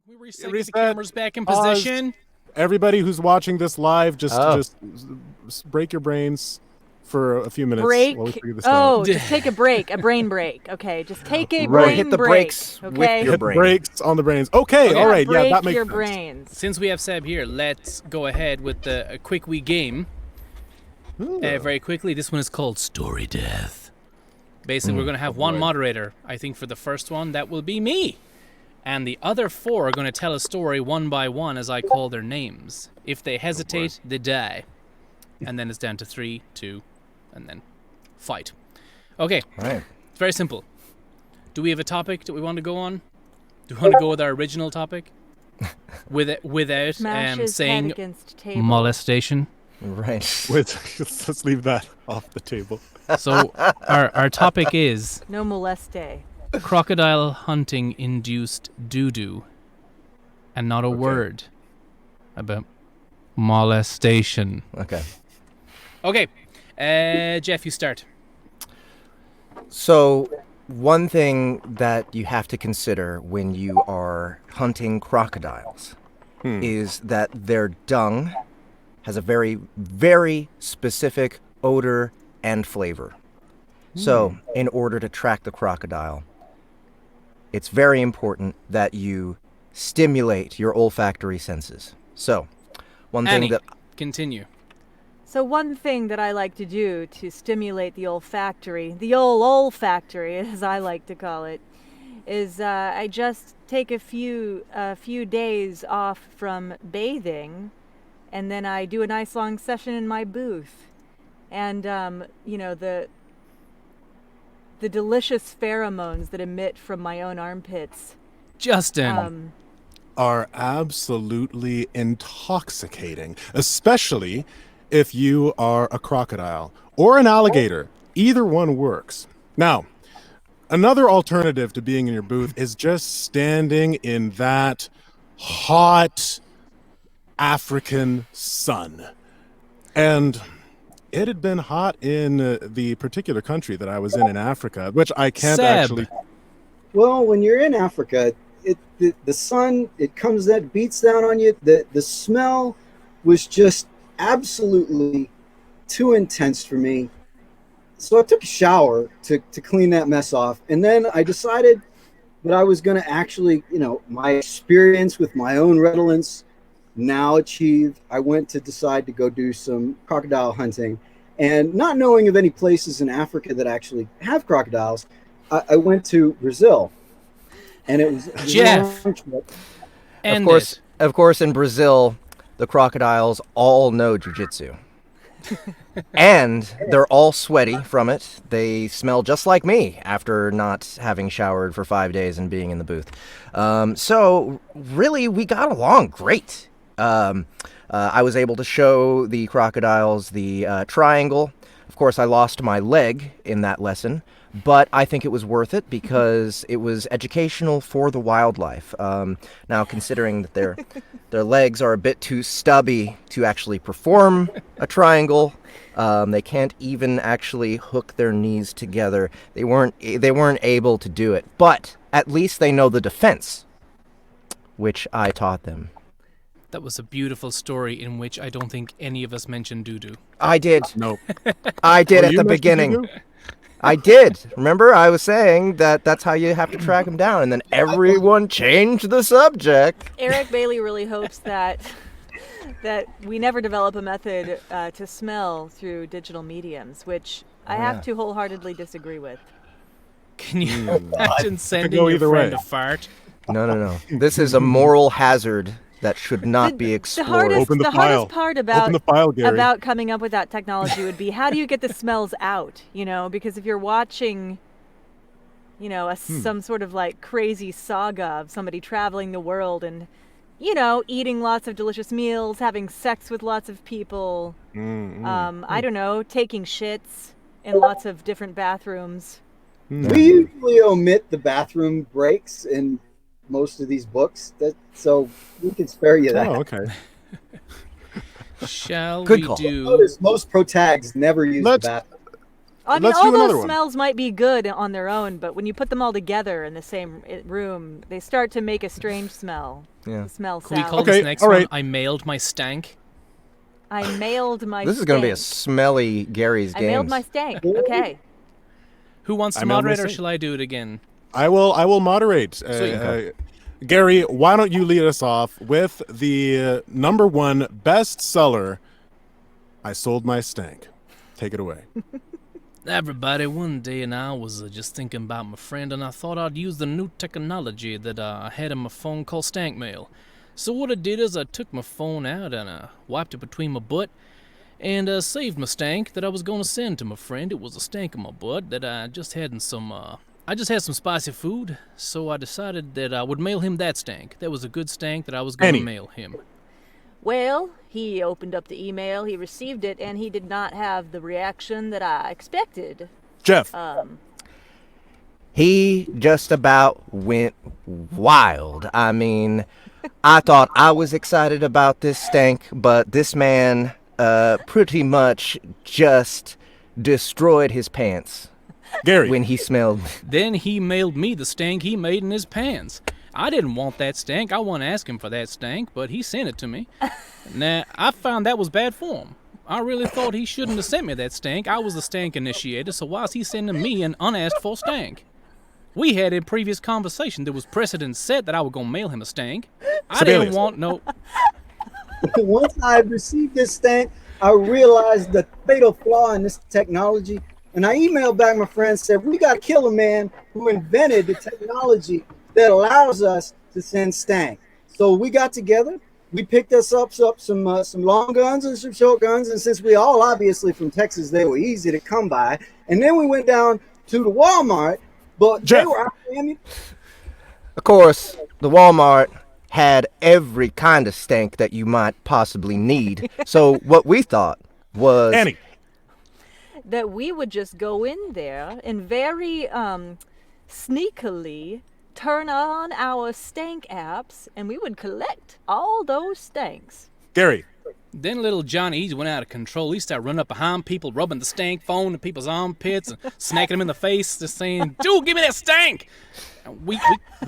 We reset, get the cameras back in position. Everybody who's watching this live, just break your brains for a few minutes while we figure this out. Just take a break, a brain break. Okay, just take a hit the break. brakes Okay, with your Hit the brain. brakes on the brains. Okay, all right, yeah, that makes your sense. brains. Since we have Seb here, let's go ahead with a quick wee game. Very quickly, this one is called Story Death. Basically, we're going to have one moderator. I think for the first one, that will be me. And the other four are going to tell a story one by one as I call their names. If they hesitate, they die. And then it's down to 3, 2, and then fight. Okay, Right. it's very simple. Do we have a topic that we want to go on? Do we want to go with our original topic? Without Smash his head saying against table. molestation? Right. Let's leave that off the table. So our topic is No moleste. crocodile hunting induced doo-doo, and not a word about molestation. Okay. Okay, Jeff, you start. So, one thing that you have to consider when you are hunting crocodiles is that their dung has a very, very specific odor and flavor. So, in order to track the crocodile, it's very important that you stimulate your olfactory senses. So, one Annie, thing that continue. So one thing that I like to do to stimulate the olfactory, the old olfactory as I like to call it, is I just take a few days off from bathing, and then I do a nice long session in my booth, and the delicious pheromones that emit from my own armpits. Justin. Are absolutely intoxicating, especially if you are a crocodile or an alligator. Either one works. Now, another alternative to being in your booth is just standing in that hot African sun. And it had been hot in the particular country that I was in Africa, which I can't Seb. actually... Well, when you're in Africa, the sun, it comes, that beats down on you. The smell was just absolutely too intense for me. So I took a shower to clean that mess off. And then I decided that I was going to actually, my experience with my own redolence now achieved. I went to decide to go do some crocodile hunting. And not knowing of any places in Africa that actually have crocodiles, I went to Brazil. And it was Jeff. of course, in Brazil, the crocodiles all know jujitsu. And they're all sweaty from it. They smell just like me after not having showered for 5 days and being in the booth. So really, we got along great. I was able to show the crocodiles the triangle. Of course, I lost my leg in that lesson, but I think it was worth it because it was educational for the wildlife. Now, considering that their legs are a bit too stubby to actually perform a triangle, they can't even actually hook their knees together. They weren't able to do it, but at least they know the defense, which I taught them. That was a beautiful story in which I don't think any of us mentioned doo-doo. I did. No. I did Oh, at you the mentioned beginning. doo-doo? I did. Remember, I was saying that's how you have to track them down, and then everyone changed the subject. Eric Bailey really hopes that we never develop a method to smell through digital mediums, which I have to wholeheartedly disagree with. Can you imagine sending go your either friend way. a fart? No. This is a moral hazard that should not be explored. Open the file. hardest part Open the file, Gary. about coming up with that technology would be how do you get the smells out? Because if you're watching, some sort of like crazy saga of somebody traveling the world and, eating lots of delicious meals, having sex with lots of people, I don't know, taking shits in lots of different bathrooms. We usually omit the bathroom breaks in most of these books, so we can spare you that. Oh, okay. Shall Good we call. do... Notice most pro tags never use the Let's- bathroom. I mean, Let's all do another those one. smells might be good on their own, but when you put them all together in the same room, they start to make a strange smell. Yeah. The smell Can we sour. call Okay, this next all one right. I mailed my stank? I mailed my This is going to be a stank. smelly Gary's I Games. mailed my stank. Okay. Who wants to I mailed my moderate, or stank. shall I do it again? I will moderate. Sweet. Gary, why don't you lead us off with the number one bestseller, I Sold My Stank. Take it away. Everybody, one day and I was just thinking about my friend, and I thought I'd use the new technology that I had on my phone called Stank Mail. So what I did is I took my phone out and wiped it between my butt and saved my stank that I was going to send to my friend. It was a stank in my butt that I just had in some spicy food, so I decided that I would mail him that stank. That was a good stank that I was going to mail him. Well, he opened up the email, he received it, and he did not have the reaction that I expected. Jeff. He just about went wild. I mean, I thought I was excited about this stank, but this man pretty much just destroyed his pants Gary. when he smelled. Then he mailed me the stank he made in his pants. I didn't want that stank. I wasn't asking for that stank, but he sent it to me. Now, I found that was bad form. I really thought he shouldn't have sent me that stank. I was the stank initiator, so why is he sending me an unasked for stank? We had a previous conversation. There was precedent set that I was going to mail him a stank. I didn't Cebelius. want no... Once I received this stank, I realized the fatal flaw in this technology. And I emailed back my friend and said, we got to kill a man who invented the technology that allows us to send stank. So we got together. We picked us up some long guns and some short guns. And since we all obviously from Texas, they were easy to come by. And then we went down to the Walmart. But Jeff. they were Of course, the Walmart had every kind of stank that you might possibly need. So what we thought was... Annie. That we would just go in there and very sneakily turn on our stank apps, and we would collect all those stanks. Gary. Then little Johnny, he went out of control. He started running up behind people, rubbing the stank phone in people's armpits and smacking them in the face, just saying, dude, give me that stank. And we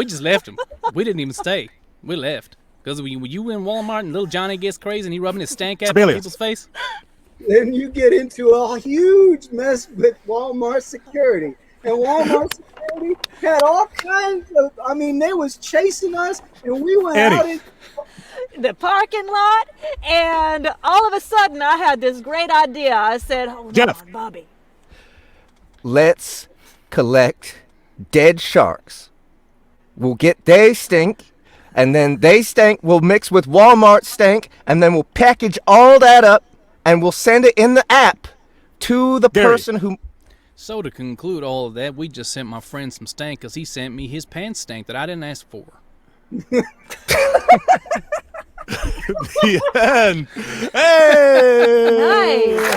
just left him. We didn't even stay. We left. Because when you in Walmart and little Johnny gets crazy and he rubbing his stank app in Cebelius. people's face. Then you get into a huge mess with Walmart security. And Walmart security had all kinds of, I mean, they was chasing us, and we went Eddie. out in The parking lot, and all of a sudden I had this great idea. I said, hold Jeff. on, Bobby. Let's collect dead sharks. We'll get they stink, and then they stank will mix with Walmart stank, and then we'll package all that up, and we'll send it in the app to the Gary. person who... So to conclude all of that, we just sent my friend some stank because he sent me his pants stank that I didn't ask for. The end. Hey. Nice.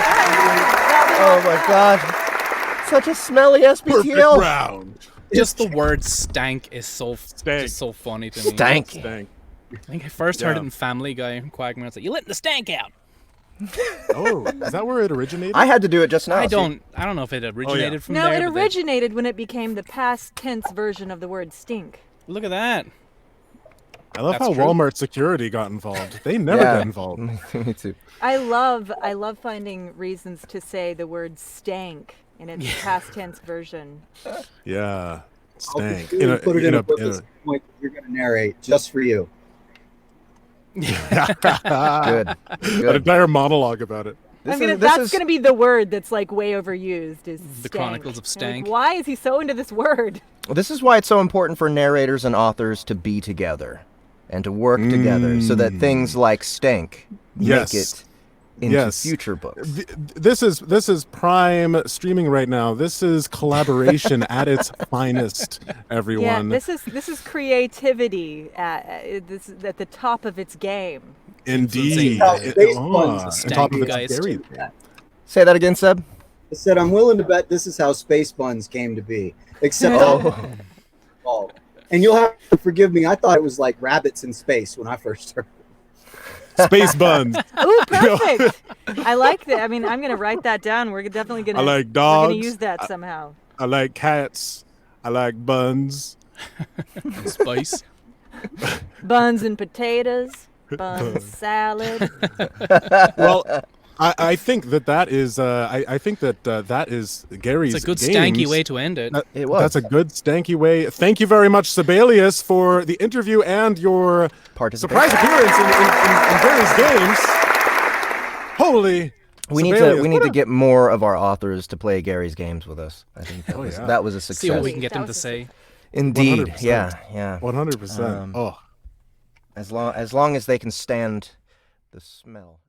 Oh my god. Such a smelly Perfect SBTL. round. Just the word stank is Stank. just so funny to me. Stank. Stank. I think I first heard Yeah. it in Family Guy. Quagmire said, "You letting the stank out." Oh, is that where it originated? I had to do it just now. I see? don't know if it originated from No, there. it but originated when it became the past tense version of the word stink. Look at that. I love That's how true. Walmart security got involved. They never Yeah. got involved. Me too. I love finding reasons to say the word stank in its past tense version. Yeah. Stank. Put it in a book at some point you're going to narrate just for you. Good. An Good. entire monologue about it. That's gonna be the word that's like way overused. Is The stank. Chronicles of Like, Stank. why is he so into this word? This is why it's so important for narrators and authors to be together and to work together so that things like stank Yes. make it into Yes. future books. This is prime streaming right now. This is collaboration at its finest, everyone. Yeah, this is creativity this is at the top of its game. Indeed. How It- space oh, buns on top of its Stank very- Say that again, Seb. I said, I'm willing to bet this is how Space Buns came to be. Except oh. And you'll have to forgive me. I thought it was like rabbits in space when I first heard Space buns. Ooh, perfect. I like that. I mean, I'm gonna write that down. We're definitely gonna. I like We're dogs. gonna use that somehow. I like cats. I like buns. Spice. Buns and potatoes. Buns salad. Well, I think that is I think that is Gary's. It's a good games. stanky way to end it. It was. That's a good stanky way. Thank you very much, Cebelius, for the interview and your Participation. surprise appearance in Gary's games. Holy. We Cebelius, need to get more of our authors to play Gary's games with us. I think yeah. that was a success. See what we can get them to say. Indeed, 100%. yeah. 100%. As long as they can stand the smell.